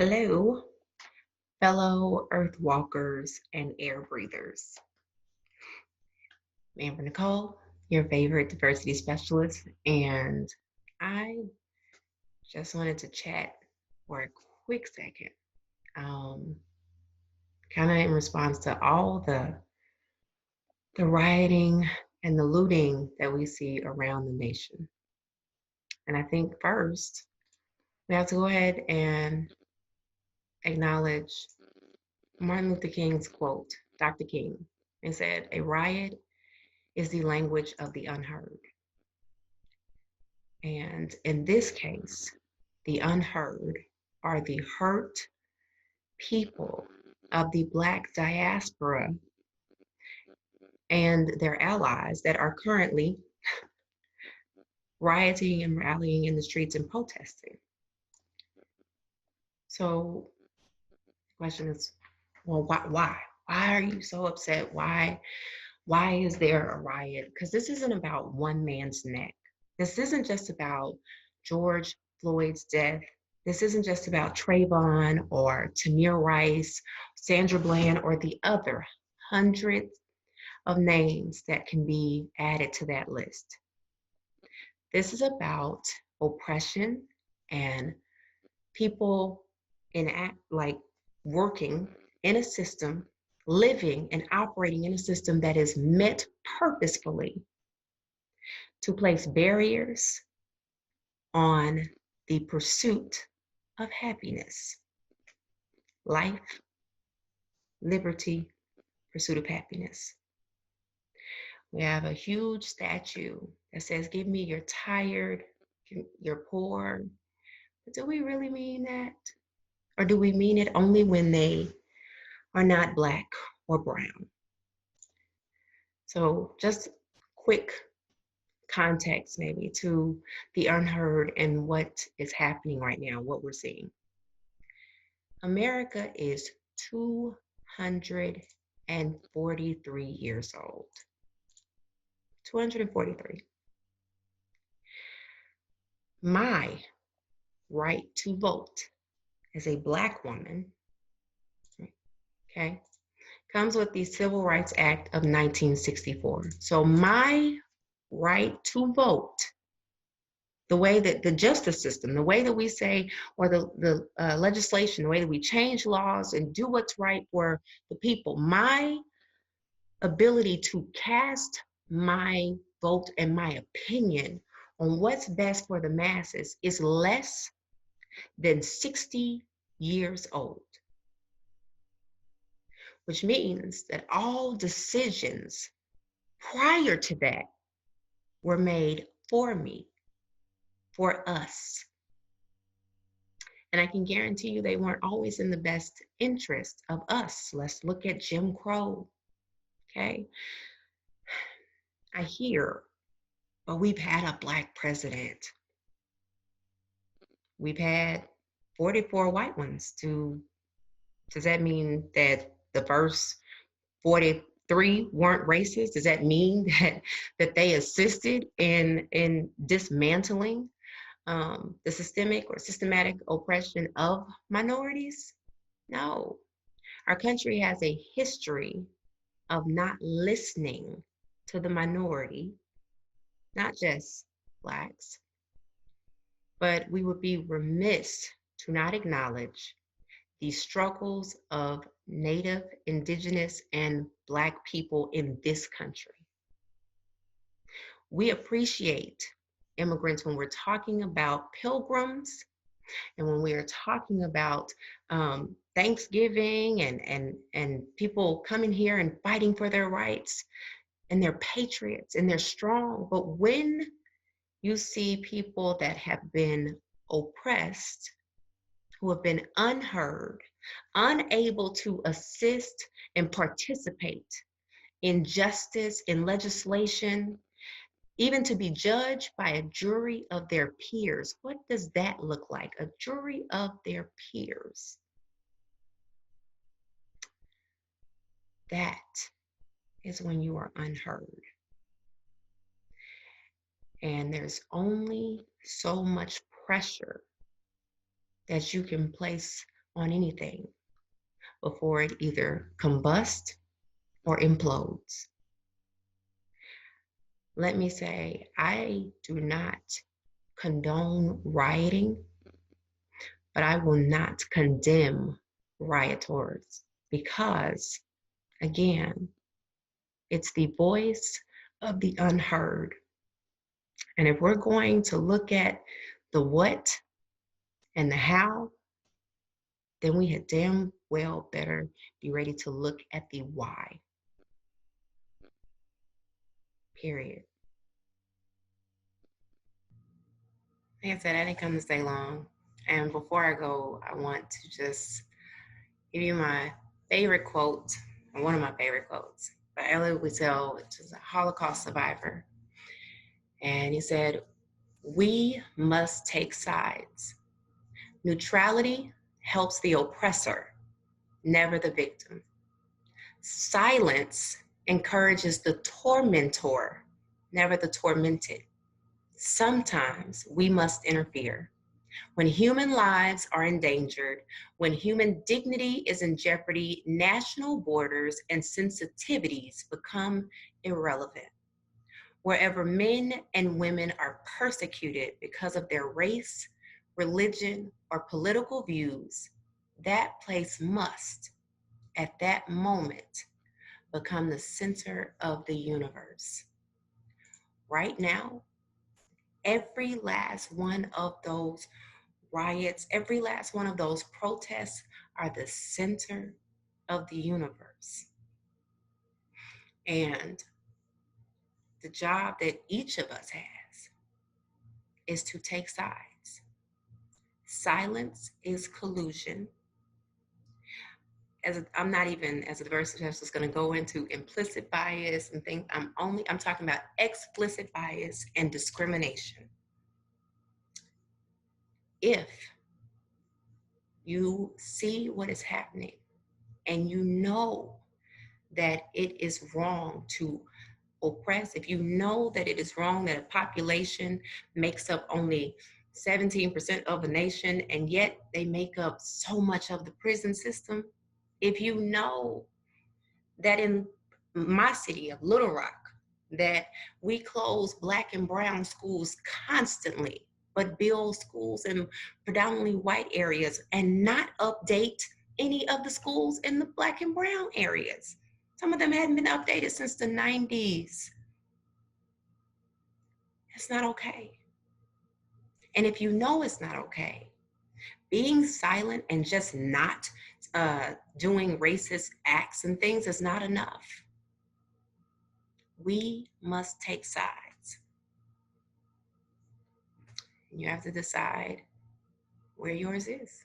Hello, fellow Earth walkers and air breathers. Amber Nicole, your favorite diversity specialist, and I just wanted to chat for a quick second, um, kind of in response to all the rioting and the looting that we see around the nation. And I think first we have to go ahead and acknowledge Martin Luther King's quote, Dr. King, and said, "A riot is the language of the unheard." And in this case, the unheard are the hurt people of the Black diaspora and their allies that are currently rioting and rallying in the streets and protesting. So the question is, well, why? Why are you so upset? Why is there a riot? Because this isn't about one man's neck. This isn't just about George Floyd's death. This isn't just about Trayvon or Tamir Rice, Sandra Bland, or the other hundreds of names that can be added to that list. This is about oppression and people working in a system, living and operating in a system that is meant purposefully to place barriers on the pursuit of happiness, life, liberty, pursuit of happiness. We have a huge statue that says, "Give me your tired, your poor." But do we really mean that? Or do we mean it only when they are not Black or brown? So just quick context maybe to the unheard and what is happening right now, what we're seeing. America is 243 years old. 243. My right to vote as a Black woman, okay, comes with the Civil Rights Act of 1964. So my right to vote, the way that the justice system, the way that we say, or the legislation, the way that we change laws and do what's right for the people, my ability to cast my vote and my opinion on what's best for the masses is less than 60 years old, which means that all decisions prior to that were made for me, for us. And I can guarantee you they weren't always in the best interest of us. Let's look at Jim Crow, okay? I hear, but we've had a Black president. We've had 44 white ones. Does that mean that the first 43 weren't racist? Does that mean that they assisted in dismantling the systemic or systematic oppression of minorities? No. Our country has a history of not listening to the minority, not just Blacks, but we would be remiss to not acknowledge the struggles of Native, Indigenous, and Black people in this country. We appreciate immigrants when we're talking about pilgrims and when we are talking about Thanksgiving and people coming here and fighting for their rights, and they're patriots and they're strong. But when you see people that have been oppressed, who have been unheard, unable to assist and participate in justice, in legislation, even to be judged by a jury of their peers. What does that look like? A jury of their peers. That is when you are unheard. And there's only so much pressure that you can place on anything before it either combusts or implodes. Let me say, I do not condone rioting, but I will not condemn rioters because, again, it's the voice of the unheard. And if we're going to look at the what and the how, then we had damn well better be ready to look at the why. Period. Like I said, I didn't come to stay long. And before I go, I want to just give you my favorite quote, or one of my favorite quotes, by Elie Wiesel, which is a Holocaust survivor. And he said, "We must take sides. Neutrality helps the oppressor, never the victim. Silence encourages the tormentor, never the tormented. Sometimes we must interfere. When human lives are endangered, when human dignity is in jeopardy, national borders and sensitivities become irrelevant. Wherever men and women are persecuted because of their race, religion, or political views, that place must, at that moment, become the center of the universe. Right now, every last one of those riots, every last one of those protests are the center of the universe. And the job that each of us has is to take sides. Silence is collusion. I'm not even, as a diversity specialist, going to go into implicit bias and things. I'm talking about explicit bias and discrimination. If you see what is happening and you know that it is wrong to oppress, if you know that it is wrong that a population makes up only 17% of a nation and yet they make up so much of the prison system, if you know that in my city of Little Rock, that we close Black and brown schools constantly, but build schools in predominantly white areas and not update any of the schools in the Black and brown areas. Some of them hadn't been updated since the 90s. It's not okay. And if you know it's not okay, being silent and just not doing racist acts and things is not enough. We must take sides. You have to decide where yours is.